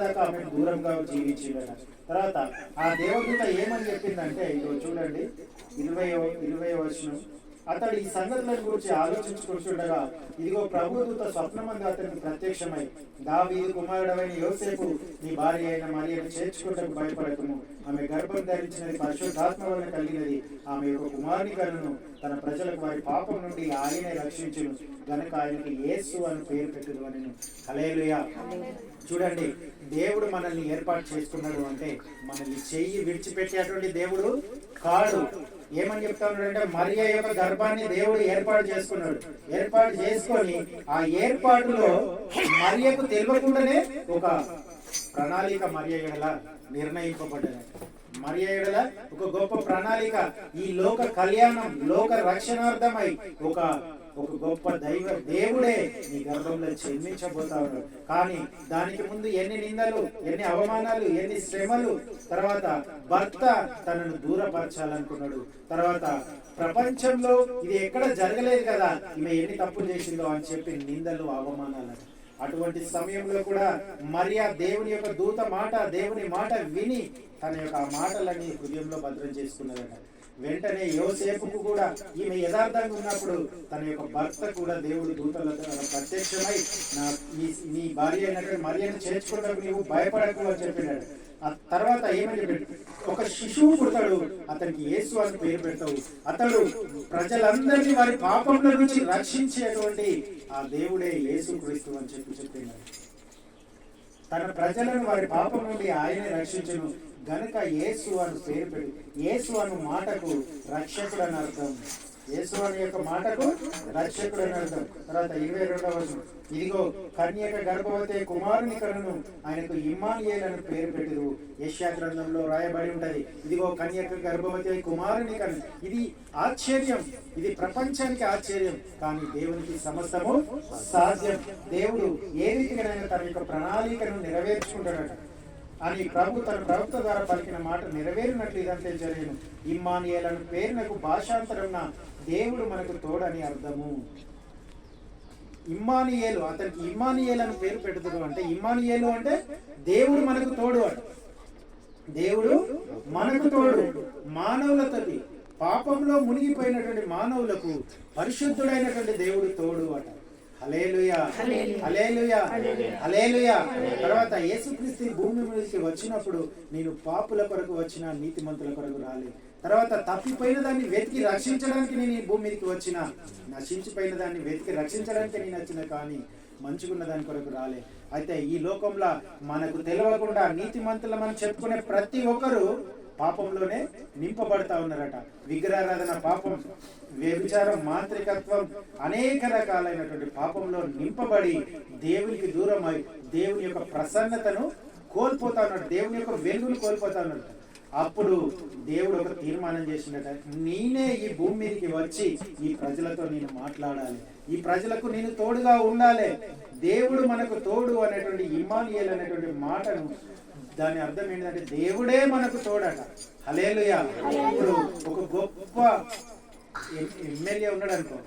అప్పటిదాకా ఆమె దూరంగా జీవించిందట. తర్వాత ఆ దేవదూత ఏమని చెప్పిందంటే, ఇదిగో చూడండి 20వ వచనం, అతడు ఈ సంగతుల గురించి ఆలోచించుకుంటుండగా ఇదిగో ప్రభుదూత స్వప్నమందు అతనికి ప్రత్యక్షమై, దావీదు కుమారుడైన యోసేపు నీ భార్య అయిన మరియను చేర్చుకుంటకు భయపడకము, ఆమె గర్భం ధరించినది పరిశుద్ధాత్మ వలన కలిగినది, ఆమె యొక్క కుమారుని కనును, తన ప్రజలకు వారి పాపం నుండి ఆయనే రక్షించును, గనుక ఆయనకి యేసు అని పేరు పెట్టుదు అని. హల్లెలూయా. చూడండి, దేవుడు మనల్ని ఏర్పాటు చేసుకున్నాడు అంటే మనల్ని చెయ్యి విడిచిపెట్టేటువంటి దేవుడు కాడు. ఏమని చెప్తా ఉన్నాడంటే, మరియ యొక్క గర్భాన్ని దేవుడు ఏర్పాటు చేసుకున్నాడు. ఏర్పాటు చేసుకొని ఆ ఏర్పాటులో మరియకు తెలియకుండానే ఒక ప్రణాళిక మరియ ఎడల నిర్ణయింపబడ్డది. మరియ ఎడల ఒక గొప్ప ప్రణాళిక, ఈ లోక కళ్యాణం, లోక రక్షణార్థమై ఒక గొప్ప దేవుడే నీ గర్భంలో జన్మించబోతా ఉన్నాడు. కానీ దానికి ముందు ఎన్ని నిందలు, ఎన్ని అవమానాలు, ఎన్ని శ్రమలు, తర్వాత భర్త తనను దూరపరచాలనుకున్నాడు. తర్వాత ప్రపంచంలో ఇది ఎక్కడ జరగలేదు కదా, ఈమె ఎన్ని తప్పులు చేసిందో అని చెప్పి నిందలు, అవమానాలు. అటువంటి సమయంలో కూడా మరియా దేవుని యొక్క దూత మాట, దేవుని మాట విని తన యొక్క ఆ మాటలని హృదయంలో భద్రం చేసుకున్నదట. వెంటనే యోసేపుకు కూడా ఈమె యథార్థంగా ఉన్నప్పుడు తన యొక్క భర్త కూడా దేవుడు దూతల ప్రత్యక్షమై, నీ భార్య అయినటువంటి మరియను చేర్చుకోవడానికి నీవు భయపడకు అని చెప్పినాడు. ఆ తర్వాత ఏమని చెప్పాడు, ఒక శిశువు పుడతాడు, అతనికి యేసు అని పేరు పెడతావు, అతడు ప్రజలందరినీ వారి పాపంలో నుంచి రక్షించేటువంటి ఆ దేవుడే యేసు క్రీస్తు అని చెప్పినాడు. తన ప్రజలను వారి పాపం నుండి ఆయనే రక్షించును, గనుక యేసు అని పేరు పెడు. యేసు అను మాటకు రక్షకుడు అని అర్థం. యేసు అనే యొక్క మాటకు రక్షకుడు అని అర్థం. తర్వాత 22వ వచనం, ఇదిగో కన్యక గర్భవతి కుమారుని కనును, ఆయనకు ఇమ్మానుయేలు అని పేరు పెట్టిరు. యెషయా గ్రంథంలో రాయబడి ఉంటది, ఇదిగో కన్యక గర్భవతి కుమారుని కను. ఇది ఆశ్చర్యం, ఇది ప్రపంచానికి ఆశ్చర్యం, కానీ దేవునికి సమస్తము సాధ్యం. దేవుడు ఏ రీతిగానైనా తన యొక్క ప్రణాళికను నెరవేర్చుకుంటాడట అని ప్రభు తన ప్రవక్త ద్వారా పలికిన మాట నెరవేరినట్లు ఇదంతే జరిగిన. ఇమ్మానుయేలు అనే పేరునకు భాషాంతరం దేవుడు మనకు తోడని అర్థము. ఇమ్మానుయేలు, అతనికి ఇమ్మానుయేలు అని పేరు పెడుతుడు అంటే, ఇమ్మానుయేలు అంటే దేవుడు మనకు తోడు అట. దేవుడు మనకు తోడు. మానవులతోటి పాపంలో మునిగిపోయినటువంటి మానవులకు పరిశుద్ధుడైనటువంటి దేవుడు తోడు అట. హల్లెలూయా, హల్లెలూయా, హల్లెలూయా. తర్వాత యేసుక్రీస్తు భూమి మీదకి వచ్చినప్పుడు, నేను పాపుల కొరకు వచ్చిన, నీతిమంతుల కొరకు రాలేదు. తర్వాత తప్పిపోయిన దాన్ని వెతికి రక్షించడానికి నేను ఈ భూమి మీదకి వచ్చిన, నశించిపోయిన దాన్ని వెతికి రక్షించడానికి నేను వచ్చిన, కానీ మంచుకున్న దాని కొరకు రాలే. అయితే ఈ లోకంలో మనకు తెలియకుండా నీతిమంతులు మనం చెప్పుకునే ప్రతి ఒక్కరు పాపంలోనే నింపబడతా ఉన్నారట. విగ్రహారాధన పాపం, వ్యభిచారం, మాంత్రికత్వం, అనేక రకాలైనటువంటి పాపంలో నింపబడి దేవునికి దూరమై దేవుని యొక్క ప్రసన్నతను కోల్పోతా ఉన్నాడు, దేవుని యొక్క వెలుగును కోల్పోతా ఉన్నాడు. అప్పుడు దేవుడు ఒక తీర్మానం చేసినట, నేనే ఈ భూమి మీదకి వచ్చి ఈ ప్రజలతో నేను మాట్లాడాలి, ఈ ప్రజలకు నేను తోడుగా ఉండాలి. దేవుడు మనకు తోడు అనేటువంటి ఇమ్మానుయేలు అనేటువంటి మాటను, దాని అర్థం ఏంటంటే దేవుడే మనకు తోడట. హల్లెలూయా. ఇప్పుడు ఒక గొప్ప ఎమ్మెల్యే ఉన్నాడు అనుకో,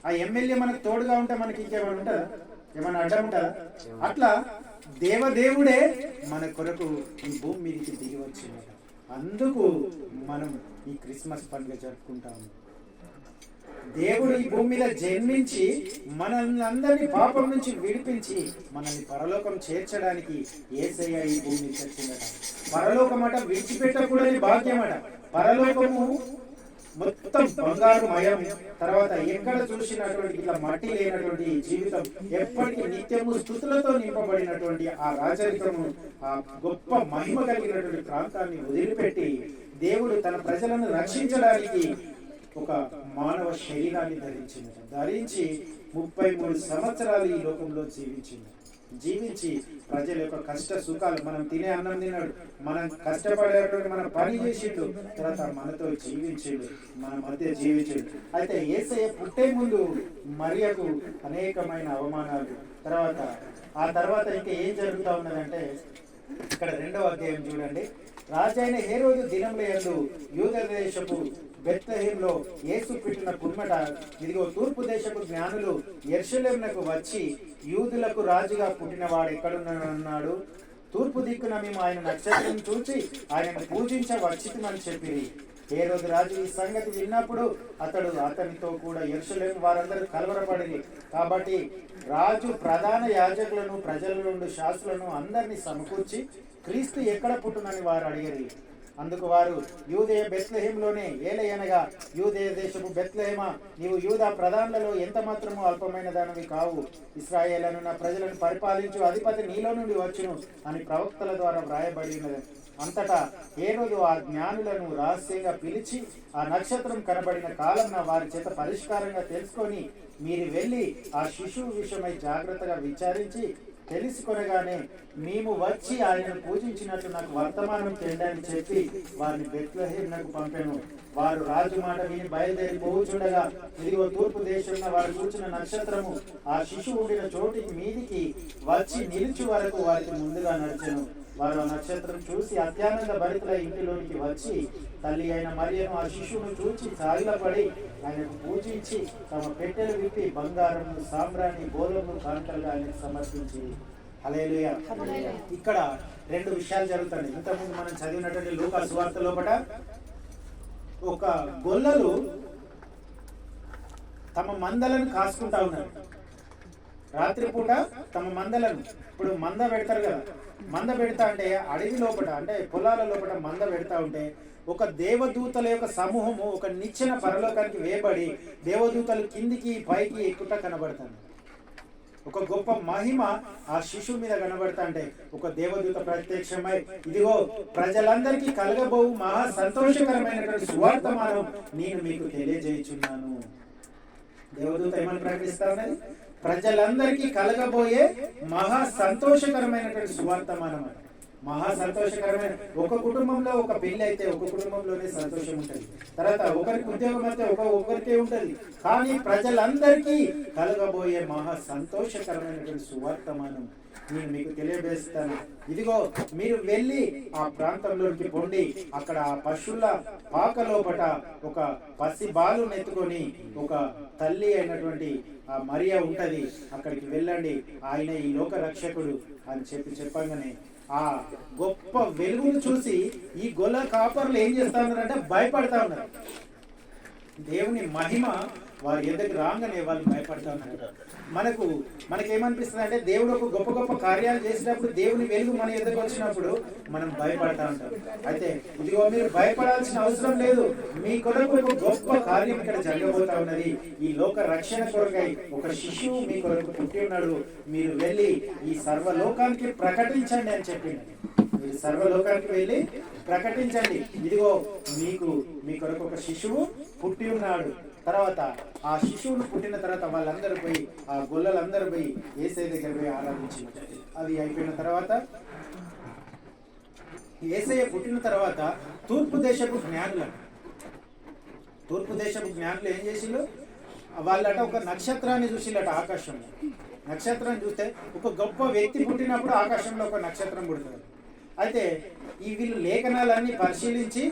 ఆ ఎమ్మెల్యే మనకు తోడుగా ఉంటే మనకి ఇంకేమైనా ఉంటుందా? ఏమైనా అడ్డం ఉంటుందా? అట్లా దేవదేవుడే మన కొరకు ఈ భూమి మీదకి దిగి వచ్చిందట. అందుకు మనం ఈ క్రిస్మస్ పండుగ జరుపుకుంటాము. దేవుడు ఈ భూమి మీద జన్మించి మనల్ని అందరినీ పాపం నుంచి విడిపించి మనల్ని పరలోకం చేర్చడానికి యేసయ్య ఈ భూమి మీద వచ్చిందట. పరలోకం అట విడిచిపెట్టకూడని భాగ్యమట. పరలోకము మొత్తం బంగారుమయం. తర్వాత ఎక్కడ చూసినటువంటి ఇట్లా మట్టి లేనటువంటి జీవితం, ఎప్పటికీ నిత్యము స్తుతులతో నింపబడినటువంటి ఆ రాజరికము, ఆ గొప్ప మహిమ కలిగినటువంటి ప్రాంతాన్ని వదిలిపెట్టి దేవుడు తన ప్రజలను రక్షించడానికి ఒక మానవ శరీరాన్ని ధరించి 33 సంవత్సరాలు ఈ లోకంలో జీవించి ప్రజల యొక్క కష్ట సుఖాలు, మనం తినే అన్నం తిన్నాడు, మనం కష్టపడేటువంటి మన పని చేసిండు, తర్వాత మనతో జీవించాడు, మన మధ్య జీవించాడు. అయితే యేసయ్య పుట్టే ముందు మరియకు అనేకమైన అవమానాలు, ఆ తర్వాత ఇంకా ఏం జరుగుతా ఉన్నదంటే, ఇక్కడ 2వ అధ్యాయం చూడండి. రాజైన హేరోదు దినముల యందు యూదా దేశపు బెత్లెహేములో యేసు పుట్టిన పుర్మట, ఇదిగో తూర్పు దేశపు జ్ఞానులు యెరూషలేమునకు వచ్చి, యూదులకు రాజుగా పుట్టిన వాడు ఎక్కడున్నాడు, తూర్పు దిక్కున మేము ఆయన నక్షత్రం చూచి ఆయనను పూజించ వచ్చిందని చెప్పిరి. హేరోదు రాజు ఈ సంగతి విన్నప్పుడు అతనితో కూడా యెరూషలేము వారందరూ కలవరపడింది. కాబట్టి రాజు ప్రధాన యాజకులను, ప్రజల నుండి శాస్త్రులను అందరినీ సమకూర్చి క్రీస్తు ఎక్కడ పుట్టునని వారు అడిగారు. అందుకు వారు, యూదేయ బెత్లెహేములోనే. ఏలయనగా, యూదేయ దేశపు బెత్లెహేమా, నీవు యూదా ప్రధానులలో ఎంత మాత్రము అల్పమైన దానివి కావు. ఇశ్రాయేలును నా ప్రజలను పరిపాలించు అధిపతి నీలో నుండి వచ్చును అని ప్రవక్తల ద్వారా వ్రాయబడి ఉన్నది. అంతటా హేరోదు ఆ జ్ఞానులను రహస్యంగా పిలిచి ఆ నక్షత్రం కనబడిన కాలం వారి చేత పరిష్కారంగా తెలుసుకొని, మీరు వెళ్ళి ఆ శిశువు విషయమై జాగ్రత్తగా విచారించి తెలుసుకొనగానే మేము వచ్చి ఆయనను పూజించినట్లు నాకు వర్తమానం చెందని చెప్పి వారిని బెత్లెహేమునకు పంపెను. వారు రాజు మాట విని బయలుదేరి పోవుచుండగా, ఇదిగో తూర్పు దేశంలో వారు చూచిన నక్షత్రము ఆ శిశువు ఉండిన చోటికి మీదికి వచ్చి నిలిచి వరకు వారికి ముందుగా నడిచెను. వారు ఆ నక్షత్రం చూసి అత్యానంద భరితుల ఇంటిలోనికి వచ్చి తల్లి అయిన మరియను ఆ శిశువును చూచి సాగిలపడి ఆయనకు పూజించి తమ పెట్టెలు విప్పి బంగారము, సాంబ్రాణి, బోలము కానుకలుగా ఆయనకు సమర్పించి. హల్లెలూయా. ఇక్కడ రెండు విషయాలు జరుగుతాయి. ఇంతకుముందు మనం చదివినటువంటి లూకా సువార్త లోపల ఒక గొల్లలు తమ మందలను కాసుకుంటా ఉన్నారు. రాత్రిపూట తమ మందలను, ఇప్పుడు మంద పెడతారు కదా, మంద పెడతా అంటే అడవి లోపల అంటే పొలాల లోపల మంద పెడతా ఉంటే ఒక దేవదూతల యొక్క సమూహము ఒక నిచ్చెన పరలోకానికి వేయబడి దేవదూతలు కిందికి పైకి ఎక్కుట కనబడతాను. ఒక గొప్ప మహిమ ఆ శిశువు మీద కనబడతా అంటే ఒక దేవదూత ప్రత్యక్షమై, ఇదిగో ప్రజలందరికీ కలగబోవు మహా సంతోషకరమైనటువంటి సువార్తమానం నేను మీకు తెలియజేయుచున్నాను. దేవదూత ఏమని ప్రకటిస్తా ఉన్నది? ప్రజలందరికీ కలగబోయే మహా సంతోషకరమైనటువంటి సువార్తమానం. మహా సంతోషకరమైన, ఒక కుటుంబంలో ఒక పెళ్లి అయితే ఒక కుటుంబంలోనే సంతోషం ఉంటుంది. తర్వాత ఒకరికి ఉద్యోగం అయితే ఒకరికే ఉంటుంది. కానీ ప్రజలందరికీ కలగబోయే మహా సంతోషకరమైనటువంటి సువార్తమానం నేను మీకు తెలియజేస్తాను. ఇదిగో మీరు వెళ్ళి ఆ ప్రాంతంలోకి పొండి, అక్కడ ఆ పశువుల పాక లోపట ఒక పసి బాలు నెత్తుకొని ఒక తల్లి అయినటువంటి ఆ మరియా ఉంటది, అక్కడికి వెళ్ళండి, ఆయన ఈ లోక రక్షకుడు అని చెప్పగానే ఆ గొప్ప వెలుగును చూసి ఈ గొల్ల కాపర్లు ఏం చేస్తా ఉన్నారంటే భయపడతా ఉన్నారు. దేవుని మహిమ వారి ఎదురు రాగానే వాళ్ళు భయపడతా ఉన్నారు. మనకేమనిపిస్తుంది అంటే దేవుడు ఒక గొప్ప గొప్ప కార్యాలు చేసినప్పుడు, దేవుని వెలుగు మన ఎదురుకు వచ్చినప్పుడు మనం భయపడతా ఉంటాం. అయితే ఇదిగో మీరు భయపడాల్సిన అవసరం లేదు. మీ కొరకు ఒక గొప్ప కార్యం ఇక్కడ జరగబోతా ఉన్నది. ఈ లోక రక్షణ కొరకై ఒక శిశువు మీ కొరకు పుట్టి ఉన్నాడు. మీరు వెళ్ళి ఈ సర్వలోకానికి ప్రకటించండి అని చెప్పింది. మీరు సర్వలోకానికి వెళ్ళి ప్రకటించండి, ఇదిగో మీ కొరకు ఒక శిశువు పుట్టి ఉన్నాడు. తర్వాత ఆ శిశువును పుట్టిన తర్వాత వాళ్ళందరూ పోయి, ఆ గొల్లలందరూ పోయి యేసయ్య దగ్గర పోయి ఆరాధించారు. అది అయిపోయిన తర్వాత యేసయ్య పుట్టిన తర్వాత తూర్పు దేశపు జ్ఞానులు ఏం చేసిండ్రు? వాళ్ళట ఒక నక్షత్రాన్ని చూసిండట ఆకాశంలో. నక్షత్రాన్ని చూస్తే ఒక గొప్ప వ్యక్తి పుట్టినప్పుడు ఆకాశంలో ఒక నక్షత్రం పుడుతుంది. అయితే వీళ్ళు లేఖనాలన్నీ పరిశీలించి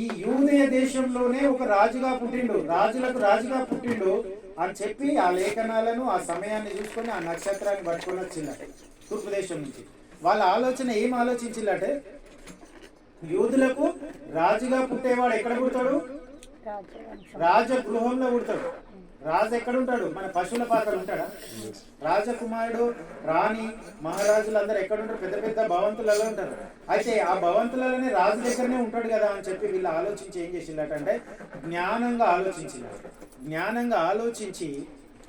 ఈ యూదయ దేశంలోనే ఒక రాజుగా పుట్టిండు, రాజులకు రాజుగా పుట్టిండు అని చెప్పి ఆ లేఖనాలను ఆ సమయాన్ని చూసుకొని ఆ నక్షత్రాన్ని పట్టుకొని వచ్చిందట తూర్పు దేశం నుంచి. వాళ్ళ ఆలోచన ఏం ఆలోచించిందంటే, యూదులకు రాజుగా పుట్టేవాడు ఎక్కడ పుడతాడు? రాజగృహంలో పుడతాడు. రాజు ఎక్కడ ఉంటాడు? మన పశువుల పాకలు ఉంటాడా? రాజకుమారుడు, రాణి, మహారాజులు అందరూ ఎక్కడ ఉంటారు? పెద్ద పెద్ద భవంతులలో ఉంటారు. అయితే ఆ భవంతులలోనే రాజు దగ్గరనే ఉంటాడు కదా అని చెప్పి వీళ్ళు ఆలోచించి ఏం చేసిందటంటే జ్ఞానంగా ఆలోచించి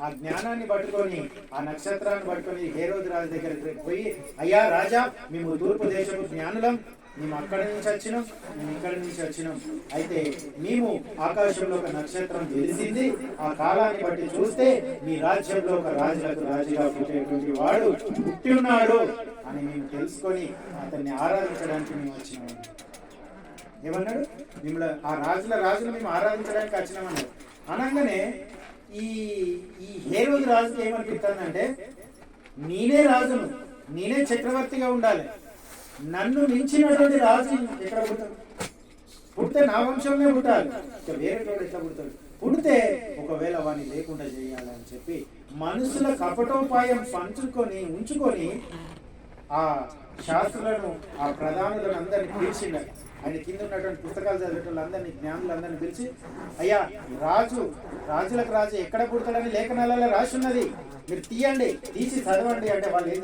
ఆ జ్ఞానాన్ని పట్టుకొని ఆ నక్షత్రాన్ని పట్టుకొని హేరోదు రాజు దగ్గరికి పోయి, అయ్యా రాజా, మేము తూర్పు దేశపు జ్ఞానులం, మేము అక్కడి నుంచి వచ్చినాం, మేము ఇక్కడి నుంచి వచ్చినాం. అయితే మేము ఆకాశంలో ఒక నక్షత్రం తెలిసింది, ఆ కాలాన్ని బట్టి చూస్తే మీ రాజ్యంలో ఒక రాజులకు రాజుగా పుట్టేటువంటి వాడు పుట్టి ఉన్నాడు అని మేము తెలుసుకొని అతన్ని ఆరాధించడానికి మేము వచ్చినాము. ఏమన్నాడు? మిమ్మల్ని ఆ రాజులు మేము ఆరాధించడానికి వచ్చినామన్నాడు. అనగానే ఈ హేరోదు రాజుకి ఏమనిపిస్తుందంటే, నేనే రాజును, నేనే చక్రవర్తిగా ఉండాలి, నన్ను మించినటువంటి రాజు ఎక్కడ పుడతాడు? పుడితే నా వంశంలో పుట్టాలి, వేరే చోట ఎట్లా పుడతాడు? పుడితే ఒకవేళ వాడిని లేకుండా చేయాలని చెప్పి మనుషుల కపటోపాయం ఉంచుకొని ఆ శాస్త్రులను ఆ ప్రధానులను అందరినీ పిలిచిండ. ఆయన కింద ఉన్నటువంటి పుస్తకాలు చదివేటోళ్ళందరినీ, జ్ఞానులందరినీ పిలిచి, అయ్యా రాజులకు రాజు ఎక్కడ పుడతాడని లేఖనాలలో రాసి ఉన్నది, మీరు తీయండి, తీసి చదవండి అంటే వాళ్ళు ఏం